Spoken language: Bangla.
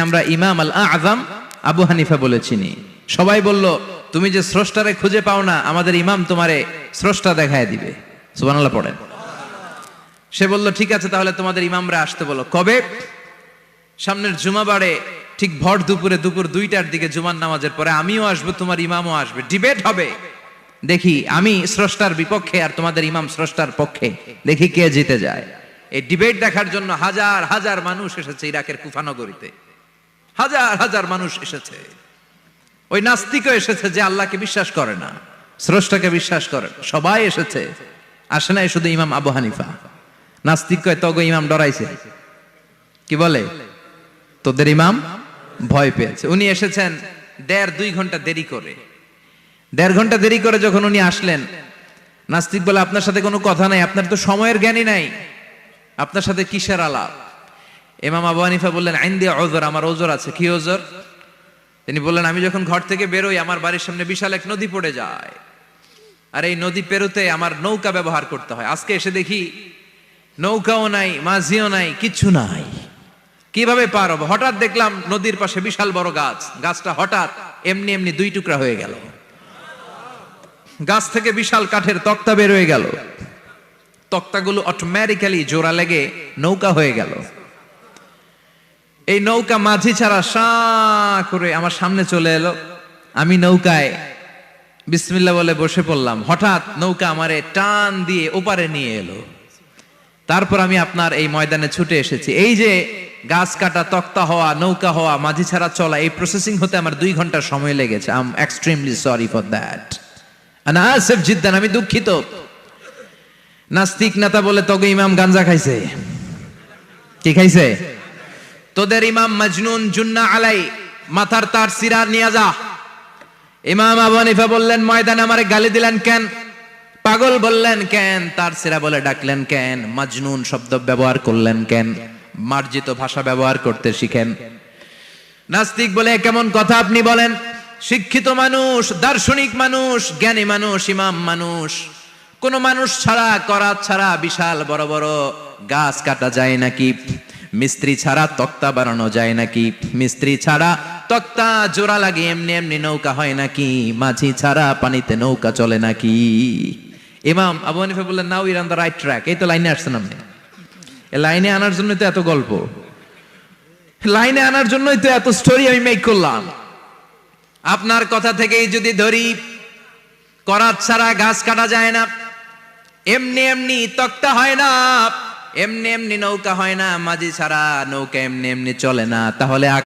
আমরা ইমাম আল আযম আবু হানিফা বলে চিনি। সবাই বলল তুমি যে স্রষ্টারে খুঁজে পাও না, আমাদের ইমাম তোমারে স্রষ্টা দেখায় দিবে। সুবহানাল্লাহ পড়েন। সে বলল ঠিক আছে, তাহলে তোমাদের ইমামরা আসতে বলো। কবে? সামনের জুমাবারে ঠিক ভর দুপুরে, দুপুর 2টার দিকে জুমার নামাজের পরে আমিও আসবো, তোমার ইমামও আসবে, ডিবেট হবে। দেখি আমি স্রষ্টার বিপক্ষে আর তোমাদের ইমাম স্রষ্টার পক্ষে, দেখি কে জিতে যায়। এই ডিবেট দেখার জন্য হাজার হাজার মানুষ এসেছে ইরাকের কুফা নগরীতে। হাজার হাজার মানুষ এসেছে। ওই নাস্তিকও এসেছে যে আল্লাহকে বিশ্বাস করে না, স্রষ্টাকে বিশ্বাস করে। সবাই এসেছে, আসে নাই শুধু ইমাম আবু হানিফা। নাস্তিক কয় তগো ইমাম ডরাইছে। কি বলে? তোদের ইমাম ভয় পেয়েছে। উনি এসেছেন 1.5-2 ঘন্টা দেরি করে। 1.5 ঘন্টা দেরি করে যখন উনি আসলেন, নাস্তিক বলে আপনার সাথে কোনো কথা নাই, আপনার তো সময়ের জ্ঞানই নাই, আপনার সাথে কিসের আলাপ? ইমাম আবু হানিফা বললেন ইনদি উযর, আমার ওজর আছে। কি ওজর? তিনি বললেন আমি যখন ঘর থেকে বেরোই আমার বাড়ির সামনে বিশাল এক নদী পড়ে যায়, আর এই নদী পেরোতে আমার নৌকা ব্যবহার করতে হয়। আজকে এসে দেখি নৌকাও নাই, মাঝিও নাই, কিচ্ছু নাই। কিভাবে পার হবো? হঠাৎ দেখলাম নদীর পাশে বিশাল বড় গাছ, গাছটা হঠাৎ এমনি এমনি 2 টুকরা হয়ে গেল। গাছ থেকে বিশাল কাঠের তক্তা বের হয়ে গেল। তক্তাগুলো অটোমেটিক্যালি জোড়া লেগে নৌকা হয়ে গেল। এই নৌকা মাঝি ছাড়া সা করে আমার সামনে চলে এলো। আমি নৌকায় বিসমিল্লাহ বলে বসে পড়লাম। হঠাৎ নৌকা আমারে টান দিয়ে ওপারে নিয়ে এলো। তারপর আমি আপনার এই ময়দানে ছুটে এসেছি। এই যে গাছ কাটা, তক্তা হওয়া, নৌকা হওয়া, মাঝি ছাড়া চলা, এই প্রসেসিং হতে আমার 2 ঘন্টা সময় লেগেছে। I am extremely sorry for that. আনা আসিফ জিদ্দান, আমি দুঃখিত। নাস্তিক নেতা বলে তবে ইমাম গাঞ্জা খাইছে। কি খাইছে? তোদের ইমাম মজনুন, জুন্না আলাই, মাথার তার সিরা নিয়ে যা। ইমাম আবু হানিফা বললেন ময়দানে আমারে গালি দিলেন কেন? পাগল বললেন কেন? তার সিরা বলে ডাকলেন কেন? মজনুন শব্দ ব্যবহার করলেন কেন? মার্জিত ভাষা ব্যবহার করতে শিখেন। নাস্তিক বলে কেমন কথা আপনি বলেন? শিক্ষিত মানুষ, দার্শনিক মানুষ, জ্ঞানী মানুষ, ইমাম মানুষ, কোন মানুষ ছাড়া, করাত ছাড়া বিশাল বড় বড় গাছ কাটা যায় নাকি? মিস্ত্রি ছাড়া তক্তা বানানো যায় নাকি? মিস্ত্রি ছাড়া তক্তা জোড়া লাগে এমনি এমনি নৌকা হয় নাকি? মাঝি ছাড়া পানিতে নৌকা চলে নাকি? ইমাম আবু হানিফা বললেন now you are on the right track. এই তো লাইনে আসছেন আপনি। এই লাইনে আনার জন্যই তো এত গল্প, লাইনে আনার জন্যই তো এত স্টোরি আমি মেক করলাম। আপনার কথা থেকেই যদি ধরি, করাত ছাড়া গাছ কাটা যায় না, এমনি এমনি তক্তা হয় না, এমনি এমনি নৌকা হয় না, মাঝি ছাড়া নৌকা এমনি এমনি চলে না, তাহলে